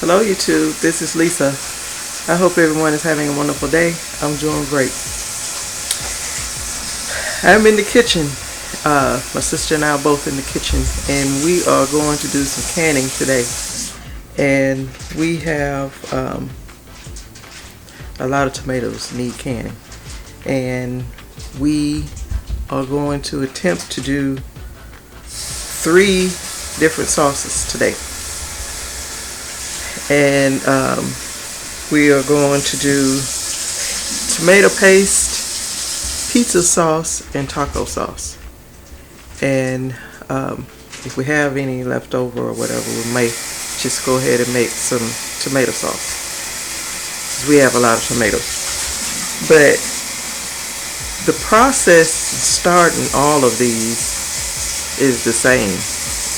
Hello YouTube, this is Lisa. I hope everyone is having a wonderful day. I'm doing great. I'm in the kitchen. My sister and I are both in the kitchen, and we are going to do some canning today. And we have a lot of tomatoes need canning, and we are going to attempt to do 3 different sauces today. And we are going to do tomato paste, pizza sauce, and taco sauce. And if we have any left over or whatever, we may just go ahead and make some tomato sauce, because we have a lot of tomatoes. But the process starting all of these is the same.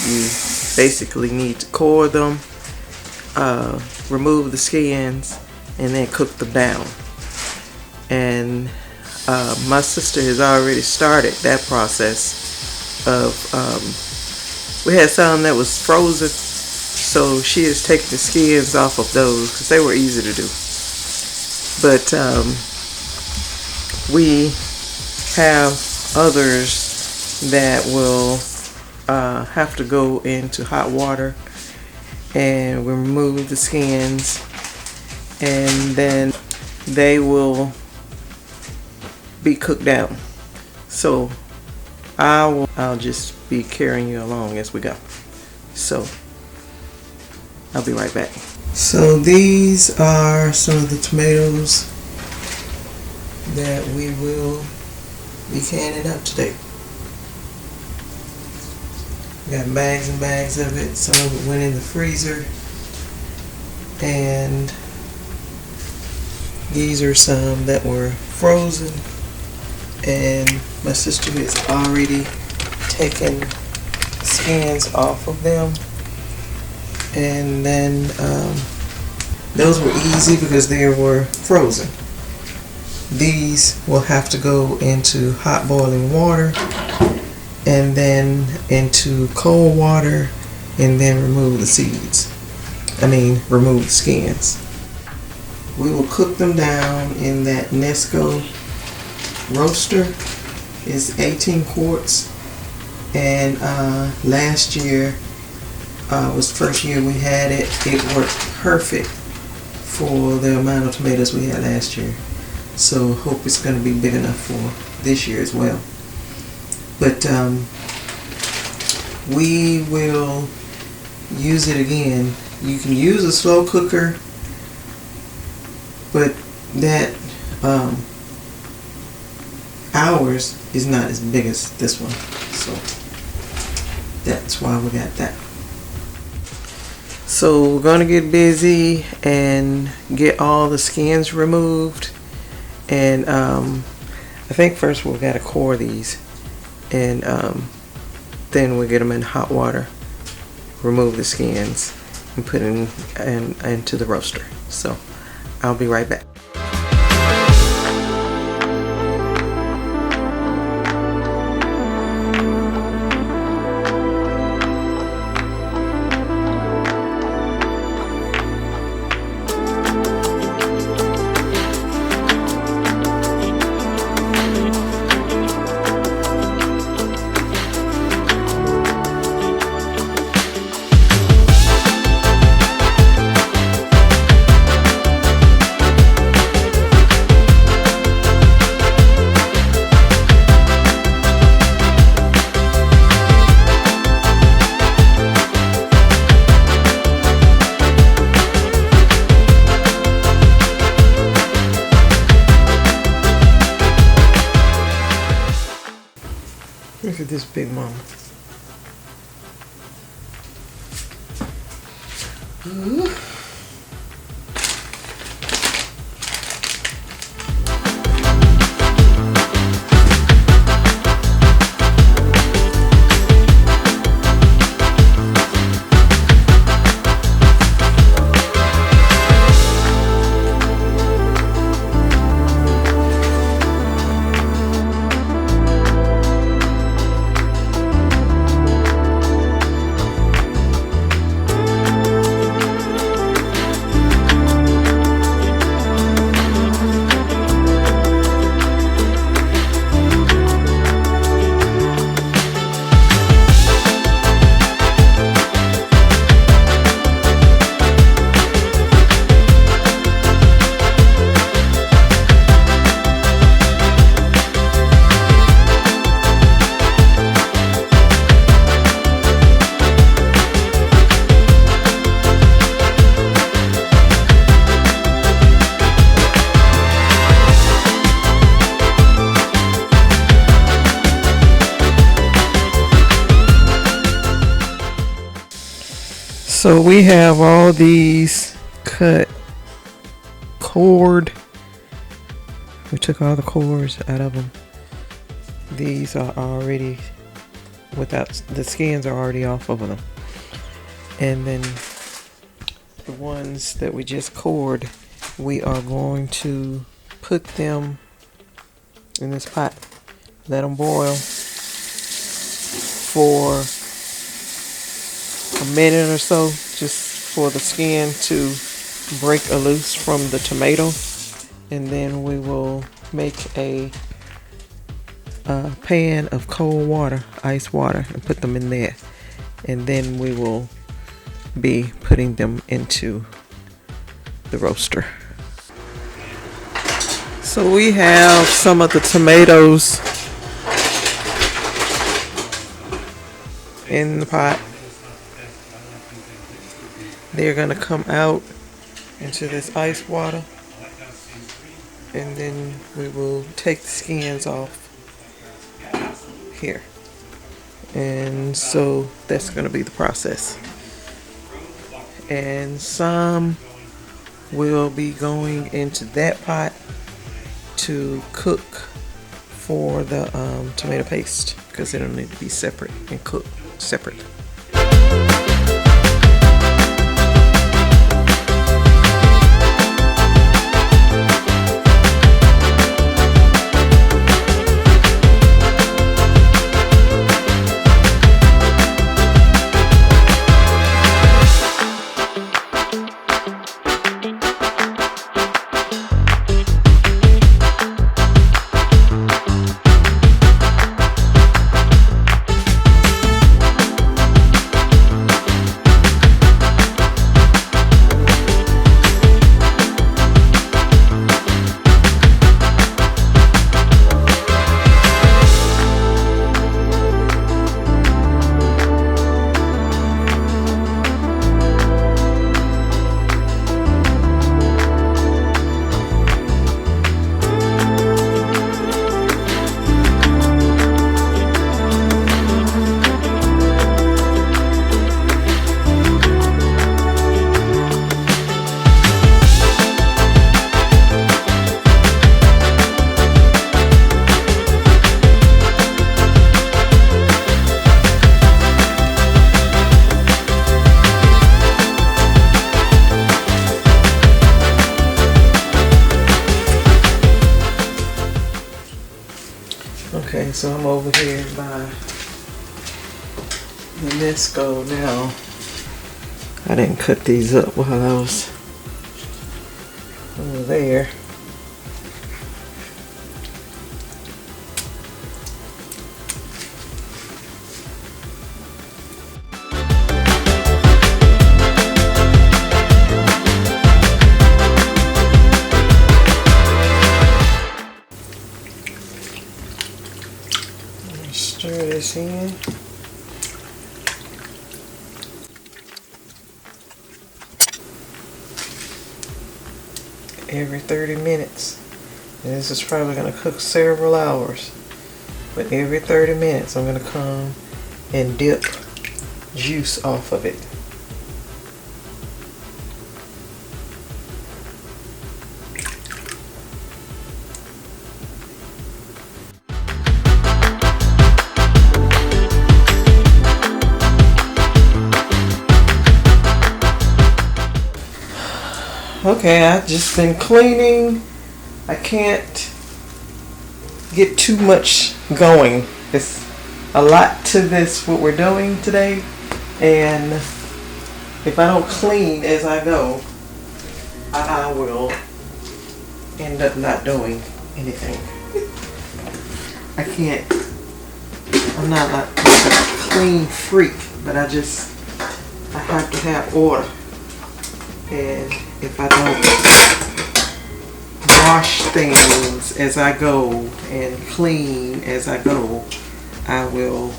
You basically need to core them, remove the skins, and then cook them down. And my sister has already started that process of, we had some that was frozen, so she has taken the skins off of those because they were easy to do. But we have others that will have to go into hot water and we remove the skins, and then they will be cooked down. So I'll just be carrying you along as we go. So I'll be right back. So these are some of the tomatoes that we will be canning up today. Got bags and bags of it. Some of it went in the freezer. And these are some that were frozen. And my sister has already taken skins off of them. And then those were easy because they were frozen. These will have to go into hot boiling water, and then into cold water, and then remove the seeds. Remove the skins. We will cook them down in that Nesco roaster. It's 18 quarts, and last year was the first year we had it. It worked perfect for the amount of tomatoes we had last year. So hope it's going to be big enough for this year as well. But we will use it again. You can use a slow cooker, but that ours is not as big as this one. So that's why we got that. So we're going to get busy and get all the skins removed. And I think first we've got to core these, and then we get them in hot water, remove the skins, and put it into the roaster. So I'll be right back. Look at this big mama. Ooh. So we have all these cut cord. We took all the cores out of them. These are already without, the skins are already off of them. And then the ones that we just cored, we are going to put them in this pot. Let them boil for a minute or so, just for the skin to break loose from the tomato. And then we will make a pan of cold water, ice water, and put them in there. And then we will be putting them into the roaster. So we have some of the tomatoes in the pot. They're gonna come out into this ice water, and then we will take the skins off here. And so that's gonna be the process. And some will be going into that pot to cook for the tomato paste, because it'll need to be separate and cooked separate. Okay, so I'm over here by the Nesco now. I didn't cut these up while I was over there. Stir this in. Every 30 minutes. And this is probably going to cook several hours. But every 30 minutes I'm going to come and dip juice off of it. Okay, I've just been cleaning. I can't get too much going. It's a lot to this, what we're doing today. And if I don't clean as I go, I will end up not doing anything. I'm not like a clean freak, but I have to have order. And if I don't wash things as I go and clean as I go, I will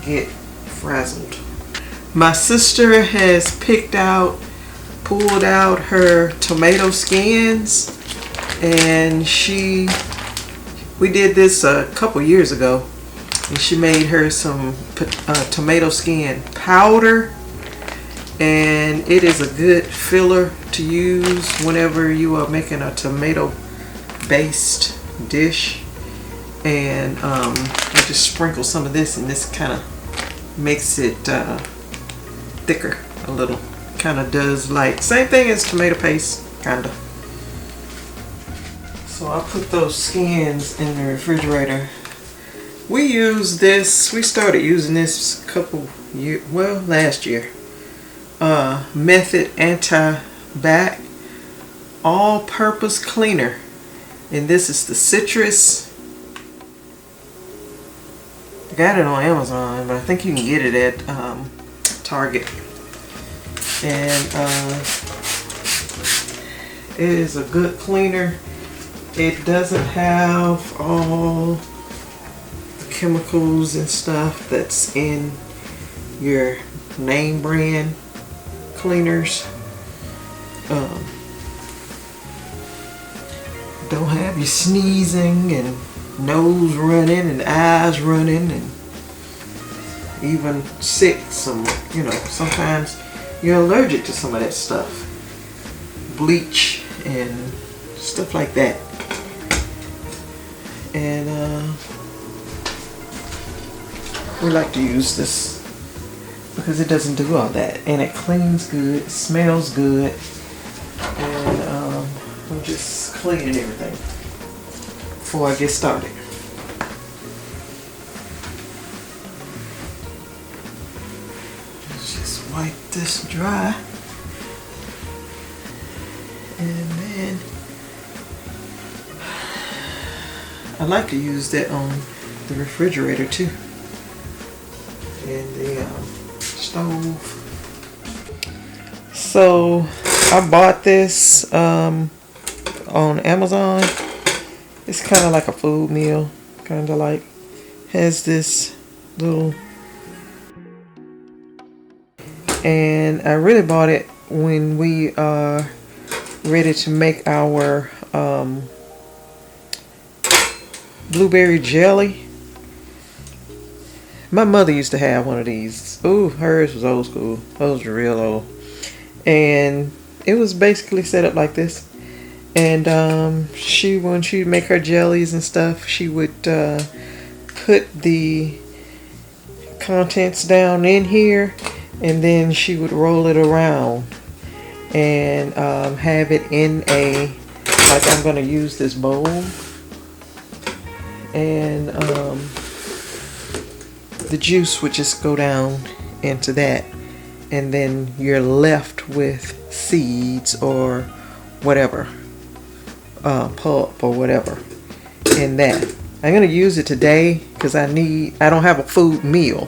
get frazzled. My sister has pulled out her tomato skins, and we did this a couple years ago, and she made her some tomato skin powder. and it is a good filler to use whenever you are making a tomato based dish. And I just sprinkle some of this, and this kind of makes it thicker a little. Kind of does like same thing as tomato paste, kind of. So I put those skins in the refrigerator. We use this, we started using this last year. Method Anti-Bac All-Purpose Cleaner. And this is the citrus. I got it on Amazon, but I think you can get it at Target. And it is a good cleaner. It doesn't have all the chemicals and stuff that's in your name brand cleaners. Don't have you sneezing and nose running and eyes running and even sick. Sometimes you're allergic to some of that stuff. Bleach and stuff like that. And we like to use this because it doesn't do all that, and it cleans good, smells good, and I'm just cleaning everything before I get started. Let's just wipe this dry, and then I like to use that on the refrigerator too, and the stove. So I bought this on Amazon. It's kind of like a food meal, kind of like has this little, and I really bought it when we are ready to make our blueberry jelly. My mother used to have one of these. Ooh, hers was old school. Hers were real old. And it was basically set up like this. And when she'd make her jellies and stuff, she would put the contents down in here, and then she would roll it around and have it in like I'm going to use this bowl. And the juice would just go down into that, and then you're left with seeds or whatever, pulp or whatever in that. I'm going to use it today because I don't have a food meal,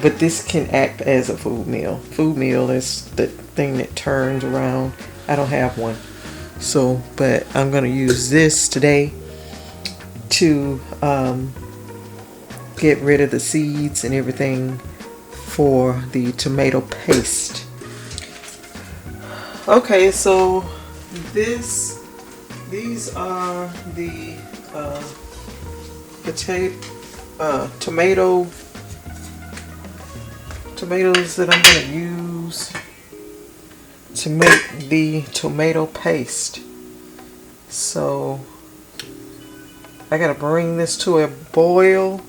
but this can act as a food meal. Food meal is the thing that turns around. I don't have one. So, but I'm going to use this today to get rid of the seeds and everything for the tomato paste. Okay, so these are the tomatoes that I'm going to use to make the tomato paste. So I gotta bring this to a boil,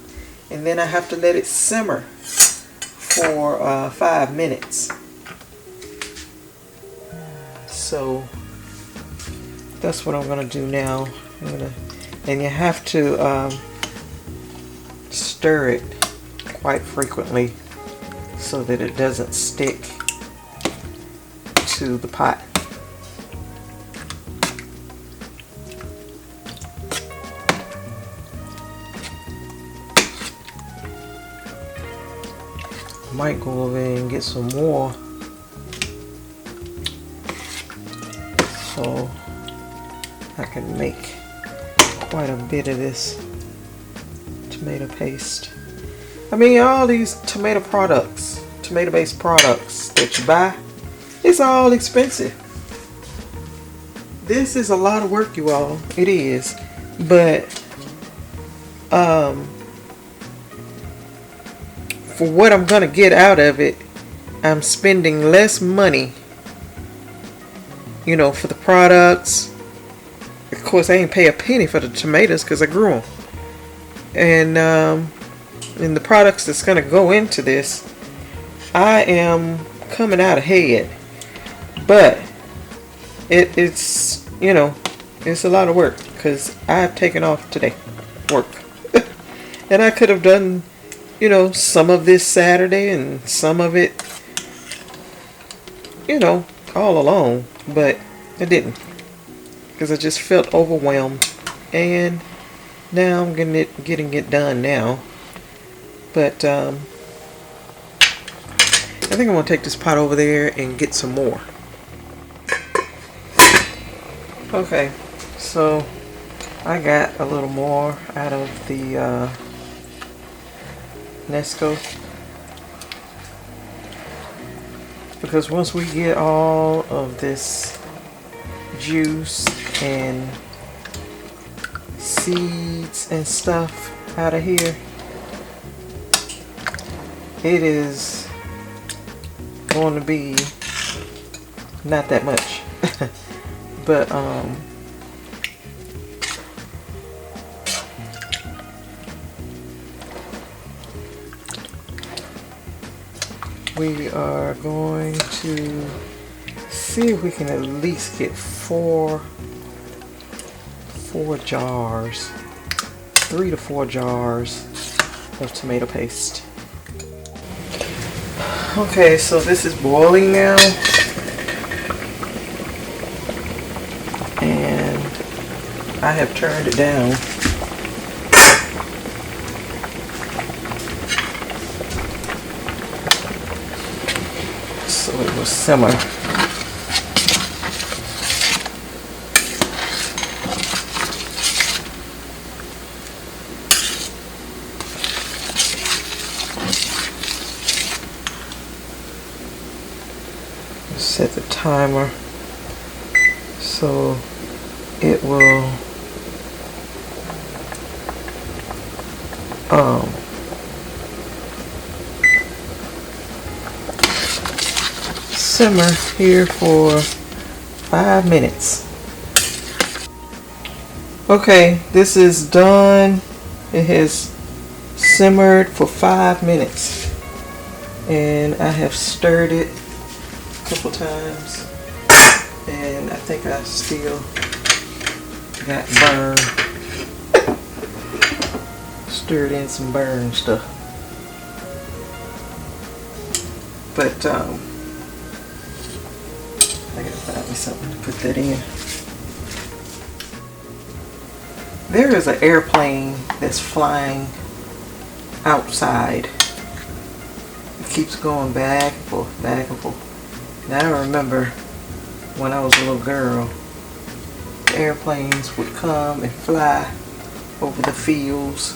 and then I have to let it simmer for 5 minutes. So that's what I'm gonna do now. And you have to stir it quite frequently so that it doesn't stick to the pot. Might go over there and get some more, so I can make quite a bit of this tomato paste. I mean, all these tomato products, tomato-based products that you buy, it's all expensive. This is a lot of work, you all. It is, but for what I'm gonna get out of it, I'm spending less money, you know, for the products. Of course, I ain't pay a penny for the tomatoes because I grew them. And the products that's going to go into this, I am coming out ahead. But it's, you know, it's a lot of work because I've taken off today. Work. And I could have done, you know, some of this Saturday and some of it, you know, all along. But I didn't. Because I just felt overwhelmed. And now I'm getting it done now. But I think I'm going to take this pot over there and get some more. Okay, so I got a little more out of the Nesco. Because once we get all of this juice and seeds and stuff out of here, it is going to be not that much. But we are going to see if we can at least get four jars, 3 to 4 jars of tomato paste. Okay, so this is boiling now, and I have turned it down. So it will simmer. Set the timer so it will simmer here for 5 minutes. Okay, this is done. It has simmered for 5 minutes, and I have stirred it a couple times, and I think I still got burned. Stirred in some burn stuff. But I gotta find me something to put that in. There is an airplane that's flying outside. It keeps going back and forth, back and forth. And I remember when I was a little girl, airplanes would come and fly over the fields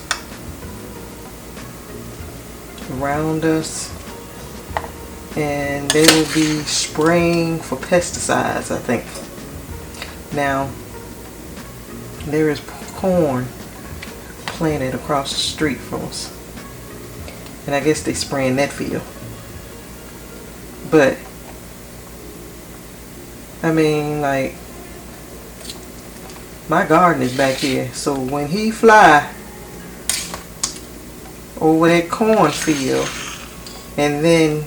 around us, and they will be spraying for pesticides, I think. Now, there is corn planted across the street from us, and I guess they spray in that field. But I mean, like, my garden is back here, so when he fly over that cornfield and then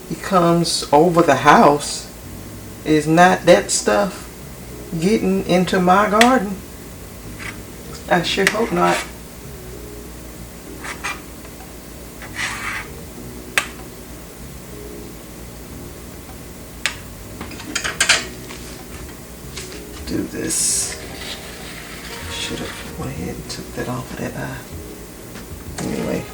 he comes over the house, is not that stuff getting into my garden? I sure hope not. Do this. Should have went ahead and took that off of that eye. Anyway.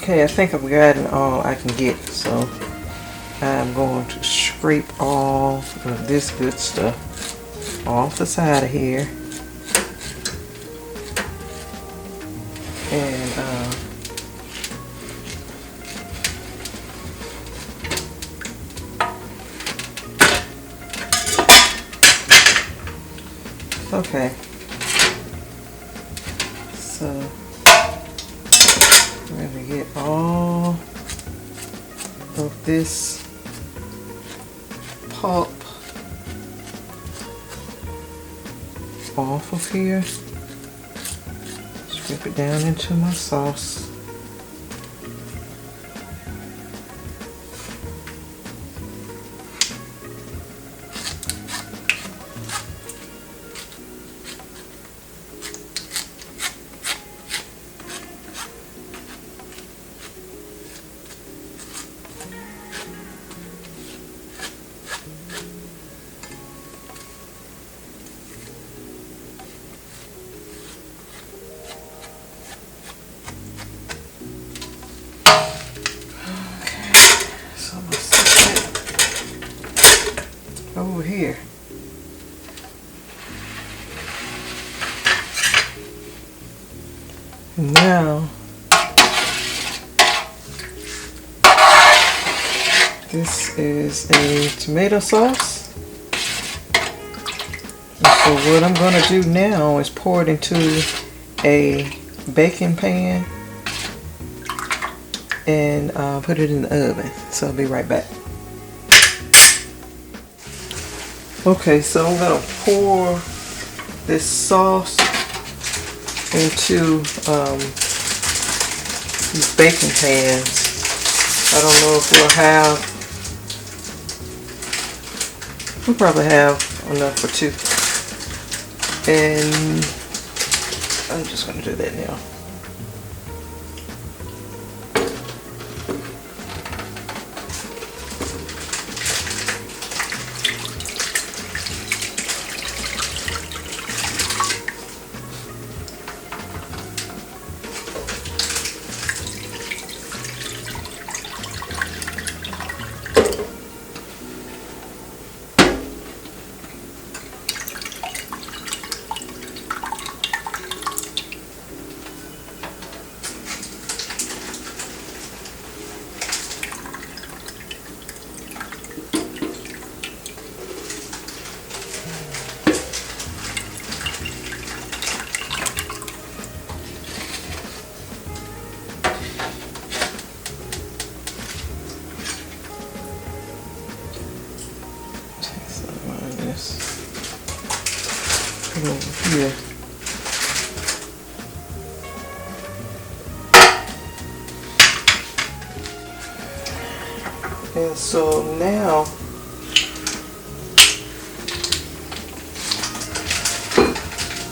Okay, I think I've gotten all I can get, so I'm going to scrape off of this good stuff off the side of here. And okay, so we're going to get all of this pulp off of here. Strip it down into my sauce. Over here. Now, this is a tomato sauce. And so what I'm going to do now is pour it into a baking pan and put it in the oven. So I'll be right back. Okay, so I'm going to pour this sauce into these baking pans. I don't know if we'll probably have enough for two. And I'm just going to do that now. Over here. And so now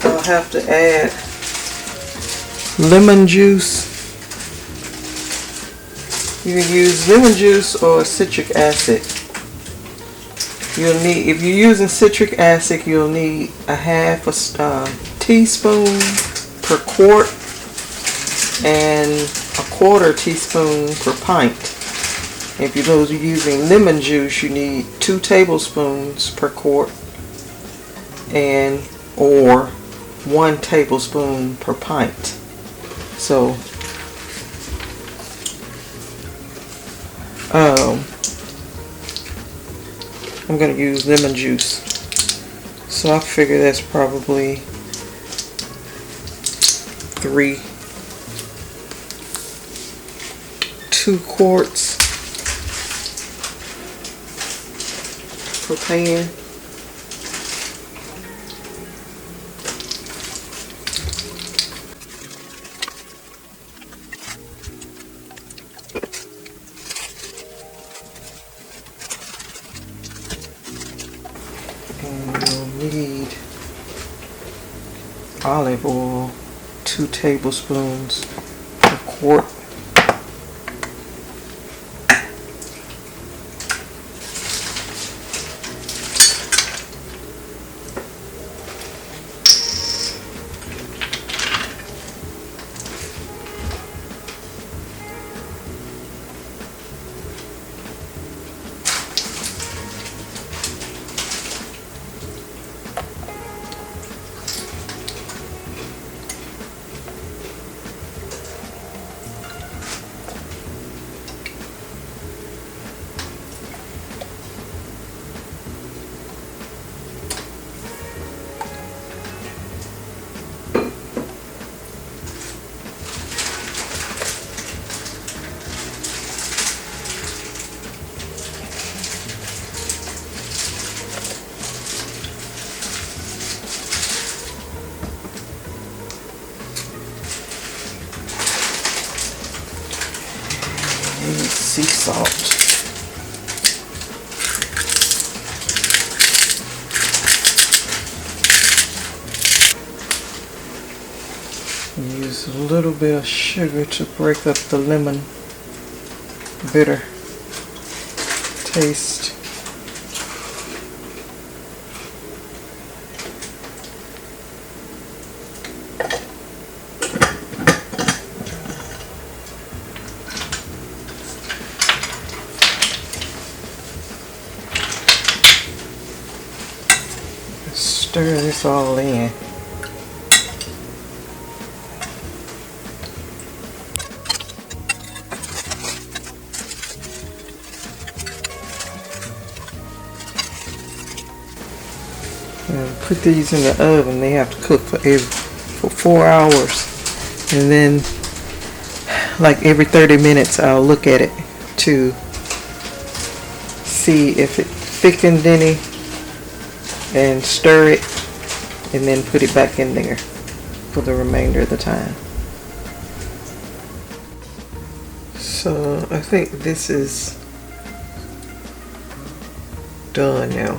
I'll have to add lemon juice. You can use lemon juice or citric acid. You'll need, if you're using citric acid, you'll need a half a teaspoon per quart and a quarter teaspoon per pint. If you're using lemon juice, you need 2 tablespoons per quart and or 1 tablespoon per pint. So I'm going to use lemon juice. So I figure that's probably 2 quarts per pan. And you'll need olive oil, 2 tablespoons per quart. sea salt. Use a little bit of sugar to break up the lemon bitter taste. Stir this all in. And put these in the oven. They have to cook for 4 hours, and then like every 30 minutes I'll look at it to see if it thickened any, and stir it, and then put it back in there for the remainder of the time. So I think this is done now.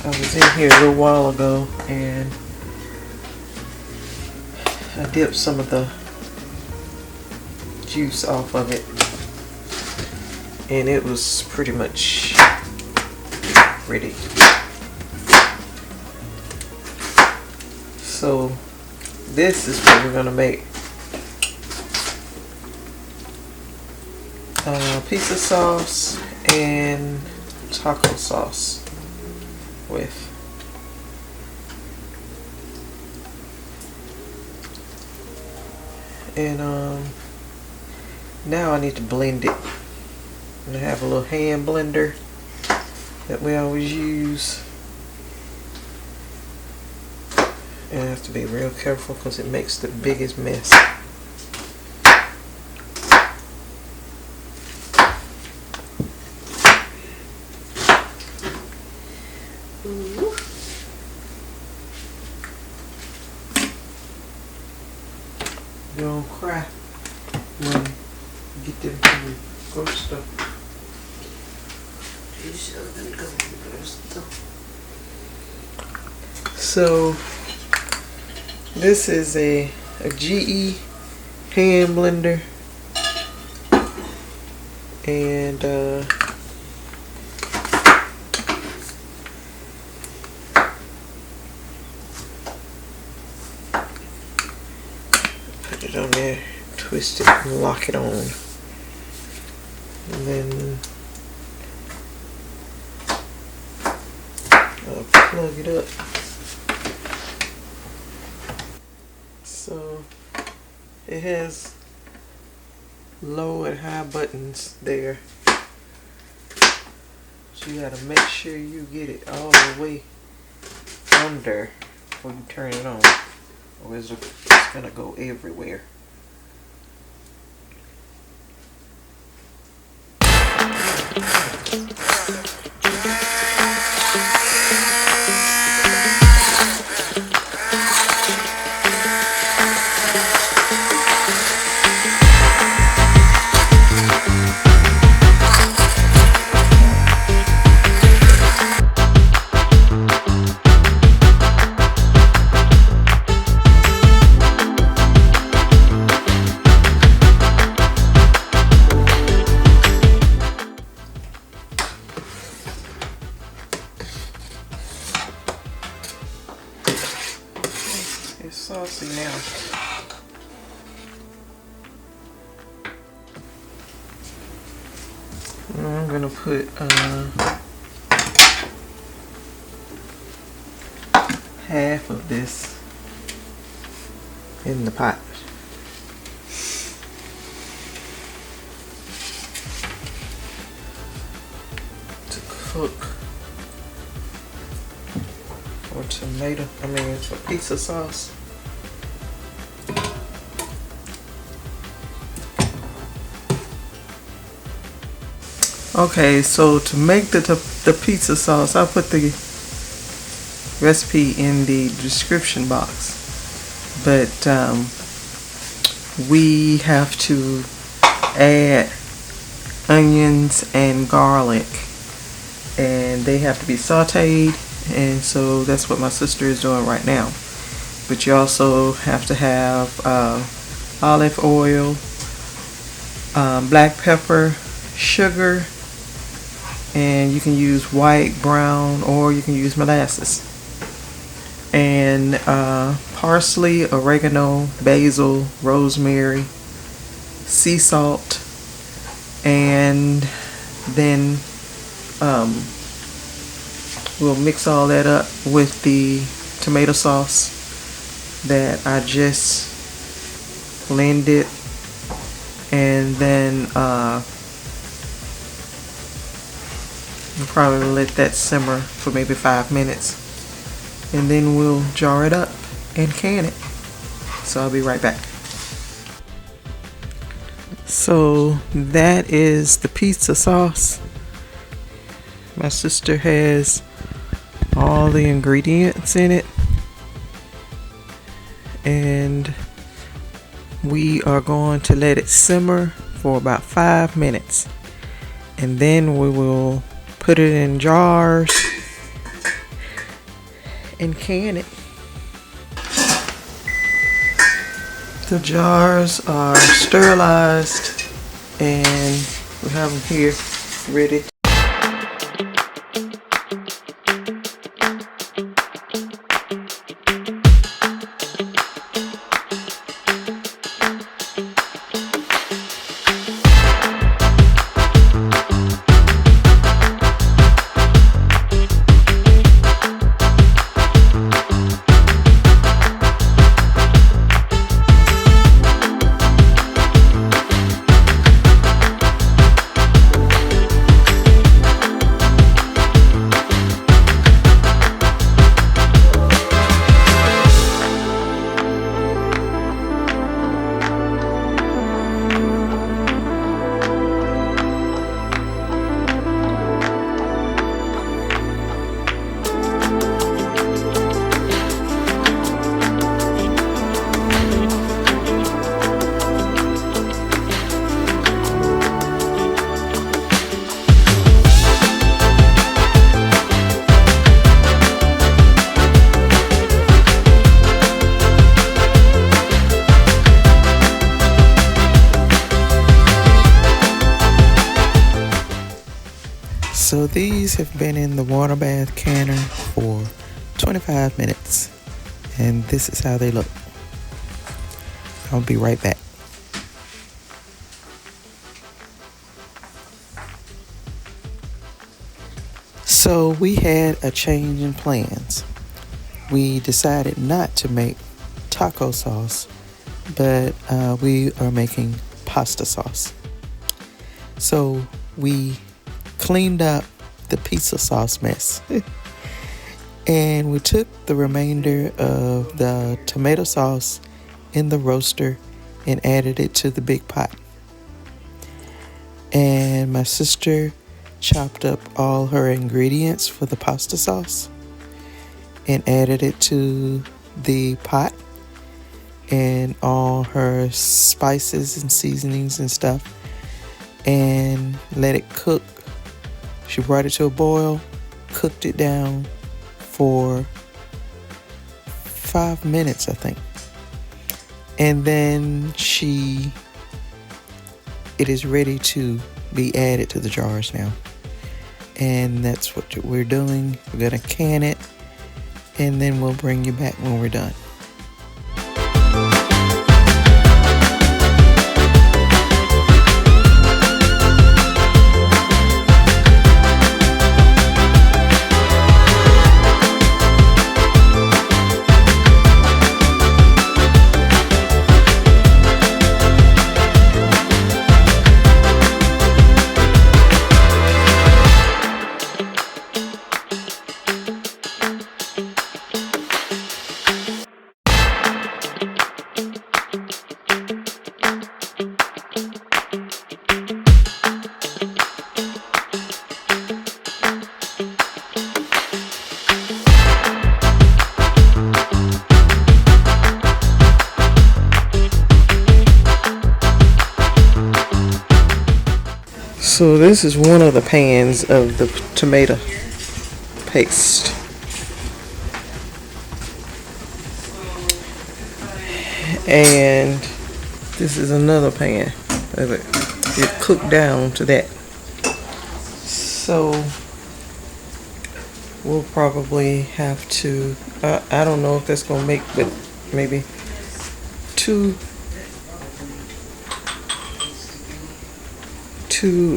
I was in here a little while ago and I dipped some of the juice off of it, and it was pretty much ready. So this is what we're gonna make pizza sauce and taco sauce with. And now I need to blend it. And I have a little hand blender that we always use. And I have to be real careful because it makes the biggest mess. Don't cry when you get them from the grocery store. So this is a GE hand blender, and put it on there, twist it and lock it on, and then I'll plug it up. So it has low and high buttons there. So you gotta make sure you get it all the way under before you turn it on, or it's gonna go everywhere. It's saucy now. I'm gonna put half of this in the pot. To cook for for pizza sauce. Okay, so to make the pizza sauce, I'll put the recipe in the description box. But we have to add onions and garlic, and they have to be sauteed, and so that's what my sister is doing right now. But you also have to have olive oil, black pepper, sugar, and you can use white, brown, or you can use molasses, and parsley, oregano, basil, rosemary, sea salt, and then we'll mix all that up with the tomato sauce that I just blended, and then we'll probably let that simmer for maybe 5 minutes, and then we'll jar it up and can it. So I'll be right back. So that is the pizza sauce. My sister has all the ingredients in it, and we are going to let it simmer for about 5 minutes, and then we will put it in jars and can it. The jars are sterilized, and we have them here ready. So these have been in the water bath canner for 25 minutes, and this is how they look. I'll be right back. So we had a change in plans. We decided not to make taco sauce, but we are making pasta sauce. So we cleaned up the pizza sauce mess and we took the remainder of the tomato sauce in the roaster and added it to the big pot. And my sister chopped up all her ingredients for the pasta sauce and added it to the pot, and all her spices and seasonings and stuff, and let it cook. She brought it to a boil, cooked it down for 5 minutes, I think. And then it is ready to be added to the jars now. And that's what we're doing. We're gonna can it, and then we'll bring you back when we're done. So this is one of the pans of the tomato paste. And this is another pan. It cooked down to that. So we'll probably have to, I don't know if that's going to make, but maybe two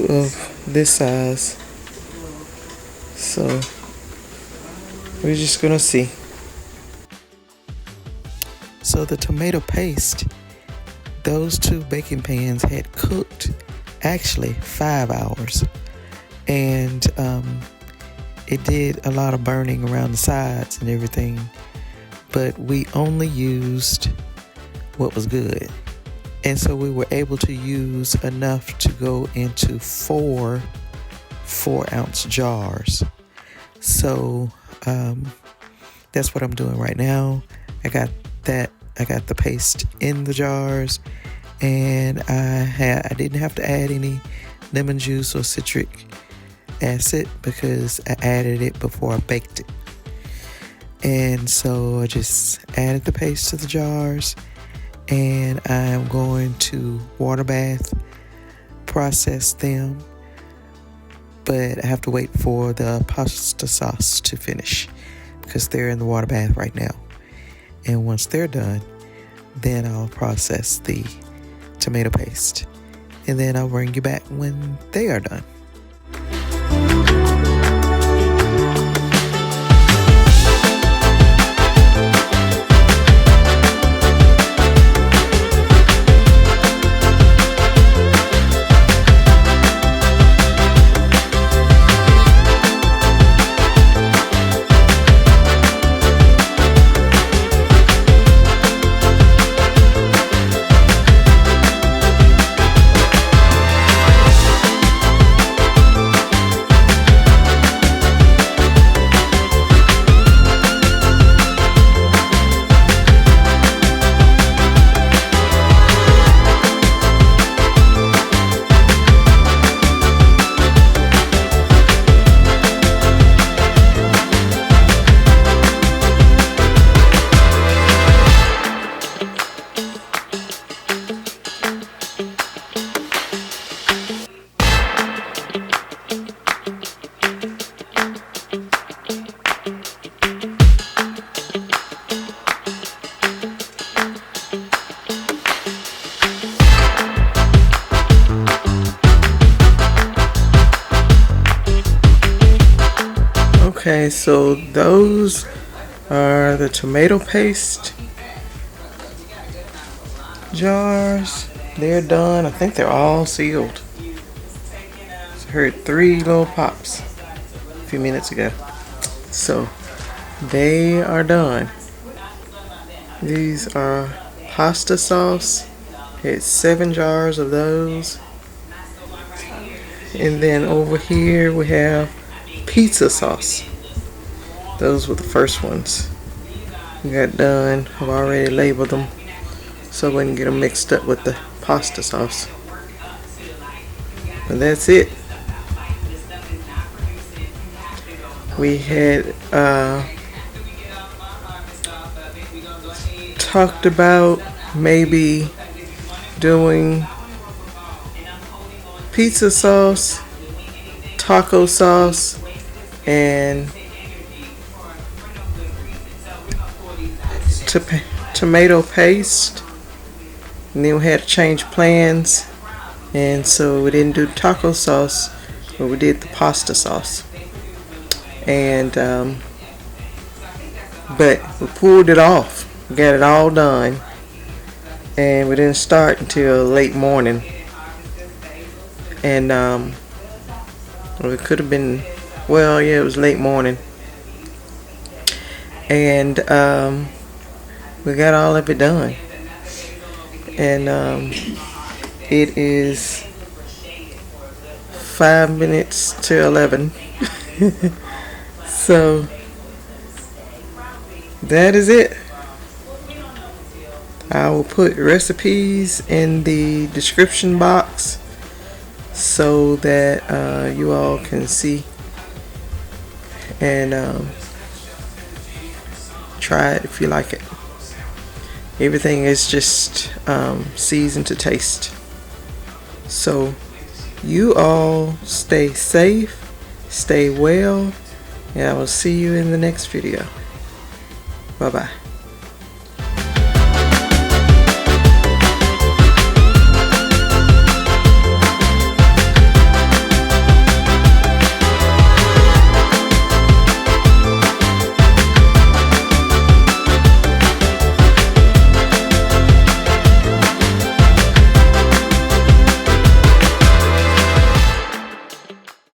of this size. So we're just going to see. So the tomato paste, those two baking pans had cooked actually 5 hours. And it did a lot of burning around the sides and everything. But we only used what was good. And so we were able to use enough to go into 4 4-ounce jars. So that's what I'm doing right now. I got the paste in the jars, and I didn't have to add any lemon juice or citric acid because I added it before I baked it. And so I just added the paste to the jars, and I'm going to water bath, process them, but I have to wait for the pasta sauce to finish because they're in the water bath right now. And once they're done, then I'll process the tomato paste. And then I'll bring you back when they are done. Okay, so those are the tomato paste jars. They're done. I think they're all sealed. So I heard 3 little pops a few minutes ago. So they are done. These are pasta sauce. It's 7 jars of those. And then over here we have pizza sauce. Those were the first ones we got done. I've already labeled them so we can get them mixed up with the pasta sauce. And that's it. We had talked about maybe doing pizza sauce, taco sauce, and tomato paste. And then we had to change plans, and so we didn't do taco sauce, but we did the pasta sauce. And but we pulled it off, got it all done, and we didn't start until late morning. And well, it could have been, well, yeah, it was late morning. And we got all of it done. And it is 5 minutes to 11. So that is it. I will put recipes in the description box so that you all can see and try it if you like it. Everything is just seasoned to taste. So you all stay safe, stay well, and I will see you in the next video. Bye bye.